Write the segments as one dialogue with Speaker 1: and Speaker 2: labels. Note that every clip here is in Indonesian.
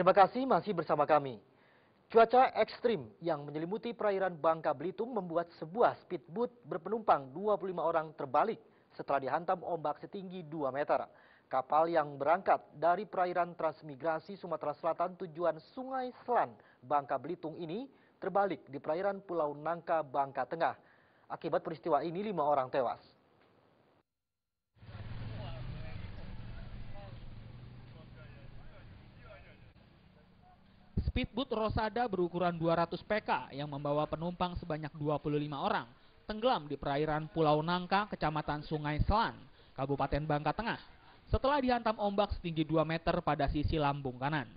Speaker 1: Terima kasih masih bersama kami. Cuaca ekstrim yang menyelimuti perairan Bangka Belitung membuat sebuah speedboat berpenumpang 25 orang terbalik setelah dihantam ombak setinggi 2 meter. Kapal yang berangkat dari perairan transmigrasi Sumatera Selatan tujuan Sungai Selan, Bangka Belitung ini terbalik di perairan Pulau Nangka, Bangka Tengah. Akibat peristiwa ini 5 orang tewas.
Speaker 2: Speedboat Rosada berukuran 200 PK yang membawa penumpang sebanyak 25 orang tenggelam di perairan Pulau Nangka, Kecamatan Sungai Selan, Kabupaten Bangka Tengah, setelah dihantam ombak setinggi 2 meter pada sisi lambung kanan.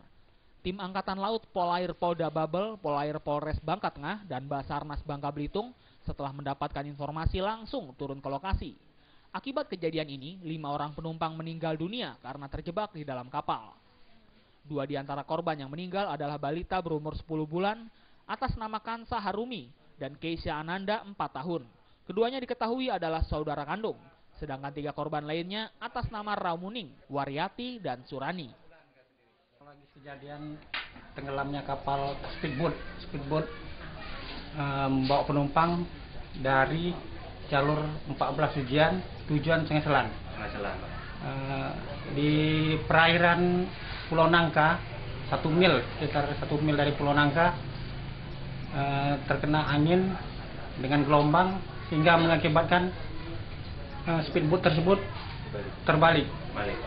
Speaker 2: Tim Angkatan Laut Polair Polda Babel, Polair Polres Bangka Tengah, dan Basarnas Bangka Belitung setelah mendapatkan informasi langsung turun ke lokasi. Akibat kejadian ini, 5 orang penumpang meninggal dunia karena terjebak di dalam kapal. 2 di antara korban yang meninggal adalah balita berumur 10 bulan atas nama Kansa Harumi dan Keisha Ananda 4 tahun. Keduanya diketahui adalah saudara kandung, sedangkan 3 korban lainnya atas nama Ramuning, Waryati, dan Surani.
Speaker 3: Lagi kejadian tenggelamnya kapal speedboat membawa penumpang dari jalur 14 tujuan Sungai Selan. Di perairan Pulau Nangka, sekitar 1 mil dari Pulau Nangka, terkena angin dengan gelombang sehingga mengakibatkan speedboat tersebut terbalik.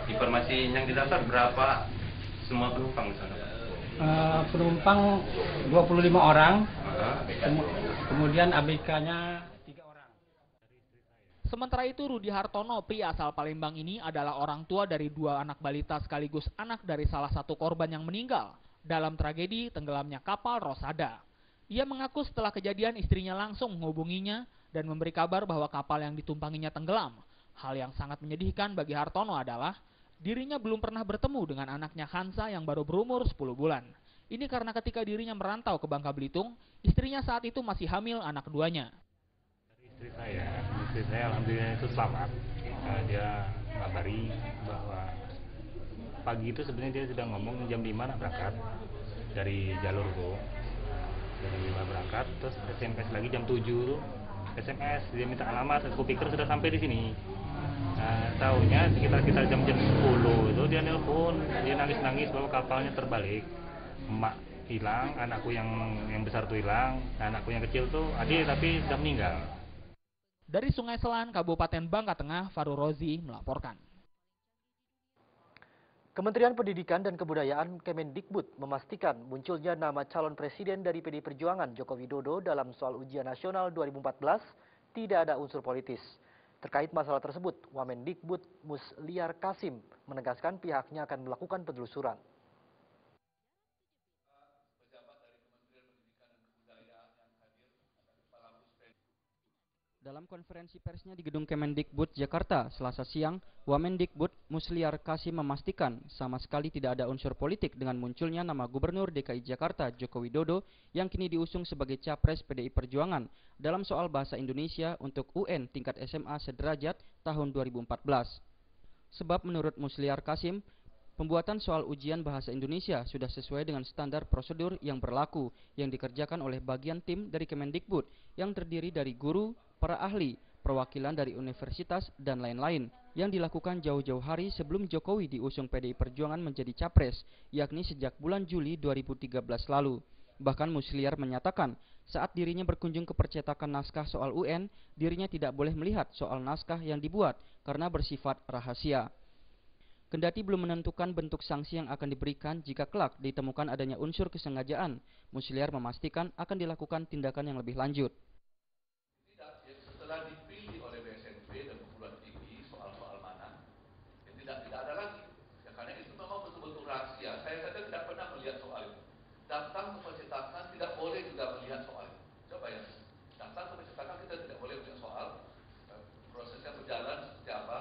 Speaker 4: Informasi yang didapat berapa semua penumpang di sana?
Speaker 3: Penumpang 25 orang, kemudian ABK-nya 3 orang.
Speaker 2: Sementara itu, Rudi Hartono, pria asal Palembang ini adalah orang tua dari 2 anak balita sekaligus anak dari salah satu korban yang meninggal dalam tragedi tenggelamnya kapal Rosada. Ia mengaku setelah kejadian istrinya langsung menghubunginya dan memberi kabar bahwa kapal yang ditumpanginya tenggelam. Hal yang sangat menyedihkan bagi Hartono adalah dirinya belum pernah bertemu dengan anaknya Hansa yang baru berumur 10 bulan. Ini karena ketika dirinya merantau ke Bangka Belitung, istrinya saat itu masih hamil anak keduanya.
Speaker 5: Istri saya alhamdulillah itu selamat. Dia ngabari bahwa pagi itu sebenarnya dia sudah ngomong jam 5 nak berangkat dari jalur tuh. Dari 5 berangkat, terus SMS lagi jam 7 tuh. SMS dia minta alamat, aku pikir sudah sampai di sini. Tahunya sekitar jam 10 itu dia nelpon, dia nangis bahwa kapalnya terbalik. Emak hilang, anakku yang besar tuh hilang, anakku yang kecil tuh adik tapi sudah meninggal.
Speaker 2: Dari Sungai Selan, Kabupaten Bangka Tengah, Farul Rozi melaporkan.
Speaker 1: Kementerian Pendidikan dan Kebudayaan Kemendikbud memastikan munculnya nama calon presiden dari PDI Perjuangan Joko Widodo dalam soal ujian nasional 2014 tidak ada unsur politis. Terkait masalah tersebut, Wamendikbud Musliar Kasim menegaskan pihaknya akan melakukan penelusuran.
Speaker 6: Dalam konferensi persnya di Gedung Kemendikbud Jakarta Selasa siang, Wamendikbud Musliar Kasim memastikan sama sekali tidak ada unsur politik dengan munculnya nama Gubernur DKI Jakarta Joko Widodo yang kini diusung sebagai capres PDI Perjuangan dalam soal bahasa Indonesia untuk UN tingkat SMA sederajat tahun 2014. Sebab menurut Musliar Kasim, pembuatan soal ujian bahasa Indonesia sudah sesuai dengan standar prosedur yang berlaku yang dikerjakan oleh bagian tim dari Kemendikbud yang terdiri dari guru, para ahli, perwakilan dari universitas, dan lain-lain yang dilakukan jauh-jauh hari sebelum Jokowi diusung PDI Perjuangan menjadi capres, yakni sejak bulan Juli 2013 lalu. Bahkan Musliar menyatakan saat dirinya berkunjung ke percetakan naskah soal UN, dirinya tidak boleh melihat soal naskah yang dibuat karena bersifat rahasia. Kendati belum menentukan bentuk sanksi yang akan diberikan jika kelak ditemukan adanya unsur kesengajaan, Musliar memastikan akan dilakukan tindakan yang lebih lanjut.
Speaker 7: Setelah dipilih oleh BSNP dan perguruan tinggi soal-soal mana, tidak ada lagi. Ya, karena itu memang betul-betul rahasia. Saya saja tidak pernah melihat soal itu. Datang ke percetakan tidak boleh juga melihat soal itu. Coba ya, datang ke percetakan kita tidak boleh melihat soal. Prosesnya berjalan seperti apa.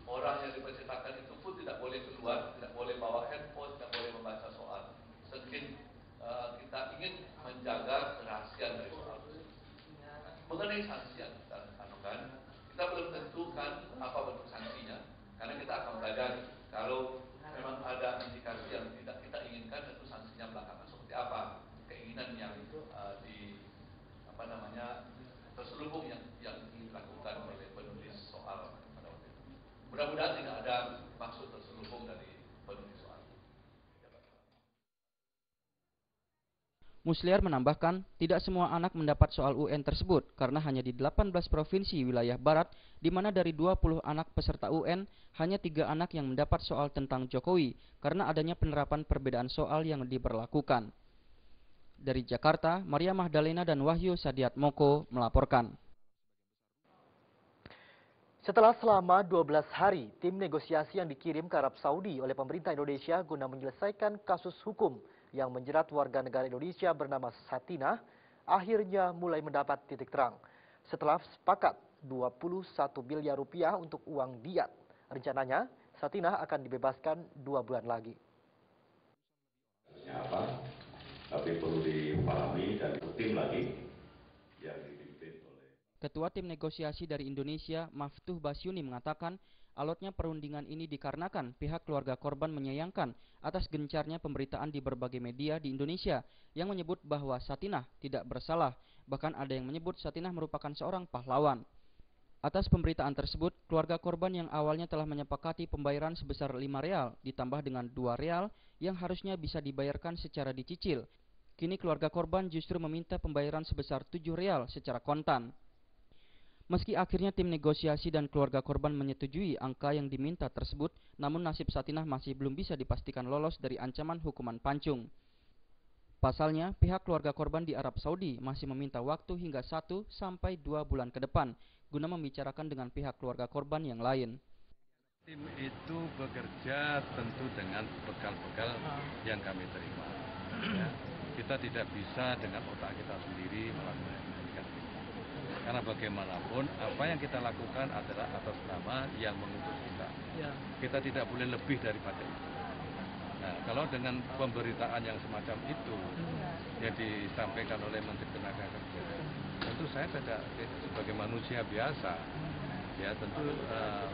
Speaker 7: Orang yang dipercetakan itu pun tidak boleh keluar, tidak boleh bawa handphone, tidak boleh membaca soal. Sehingga kita ingin menjaga kerahasiaan dari soal itu. Mengenai sanksi yang kita anukan, kita belum tentukan apa bentuk sanksinya, karena kita akan pelajari. Kalau memang ada indikasi yang tidak kita inginkan, tentu sanksi terselubung yang dilakukan oleh penulis soal pada waktu itu. Mudah-mudahan tidak ada maksud terselubung dari penulis soal.
Speaker 6: Musliar menambahkan, tidak semua anak mendapat soal UN tersebut karena hanya di 18 provinsi wilayah barat, di mana dari 20 anak peserta UN, hanya 3 anak yang mendapat soal tentang Jokowi karena adanya penerapan perbedaan soal yang diberlakukan. Dari Jakarta, Maria Magdalena dan Wahyu Sadiat Moko melaporkan.
Speaker 1: Setelah selama 12 hari, tim negosiasi yang dikirim ke Arab Saudi oleh pemerintah Indonesia guna menyelesaikan kasus hukum yang menjerat warga negara Indonesia bernama Satinah, akhirnya mulai mendapat titik terang. Setelah sepakat 21 miliar rupiah untuk uang diat, rencananya Satinah akan dibebaskan 2 bulan lagi.
Speaker 8: Apa? Tapi perlu dipahami dan tim lagi yang dipimpin oleh
Speaker 6: Ketua Tim Negosiasi dari Indonesia, Maftuh Basyuni mengatakan, alotnya perundingan ini dikarenakan pihak keluarga korban menyayangkan atas gencarnya pemberitaan di berbagai media di Indonesia yang menyebut bahwa Satinah tidak bersalah, bahkan ada yang menyebut Satinah merupakan seorang pahlawan. Atas pemberitaan tersebut, keluarga korban yang awalnya telah menyepakati pembayaran sebesar 5 real ditambah dengan 2 real yang harusnya bisa dibayarkan secara dicicil. Kini keluarga korban justru meminta pembayaran sebesar 7 real secara kontan. Meski akhirnya tim negosiasi dan keluarga korban menyetujui angka yang diminta tersebut, namun nasib Satinah masih belum bisa dipastikan lolos dari ancaman hukuman pancung. Pasalnya, pihak keluarga korban di Arab Saudi masih meminta waktu hingga 1 sampai 2 bulan ke depan guna membicarakan dengan pihak keluarga korban yang lain.
Speaker 9: Tim itu bekerja tentu dengan bekal-bekal yang kami terima. Ya, kita tidak bisa dengan otak kita sendiri melakukan ini. Karena bagaimanapun apa yang kita lakukan adalah atas nama yang mengutus kita. Kita tidak boleh lebih daripada itu. Nah, kalau dengan pemberitaan yang semacam itu yang disampaikan oleh Menteri Tenaga Kerja, tentu saya tidak sebagai manusia biasa, ya tentu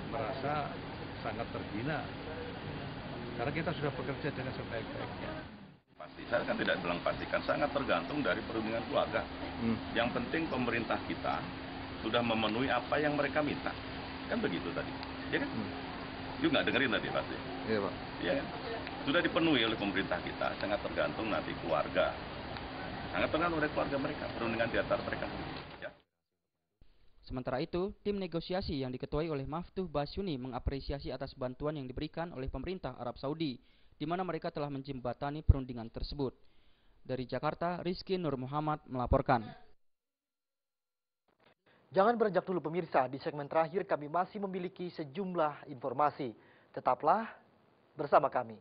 Speaker 9: merasa sangat terhina. Karena kita sudah bekerja dengan sebaik-baiknya.
Speaker 8: pasti. Saya kan tidak bilang pastikan, sangat tergantung dari perundingan keluarga. Yang penting pemerintah kita sudah memenuhi apa yang mereka minta. Kan begitu tadi. Ya kan? Yuk nggak dengerin tadi pasti.
Speaker 10: Iya Pak.
Speaker 8: Iya kan? Sudah dipenuhi oleh pemerintah kita, sangat tergantung nanti keluarga. Sangat tergantung oleh keluarga mereka, perundingan di antara mereka. Ya.
Speaker 6: Sementara itu, tim negosiasi yang diketuai oleh Maftuh Basyuni mengapresiasi atas bantuan yang diberikan oleh pemerintah Arab Saudi, di mana mereka telah menjembatani perundingan tersebut. Dari Jakarta, Rizky Nur Muhammad melaporkan.
Speaker 1: Jangan beranjak dulu pemirsa, di segmen terakhir kami masih memiliki sejumlah informasi. Tetaplah bersama kami.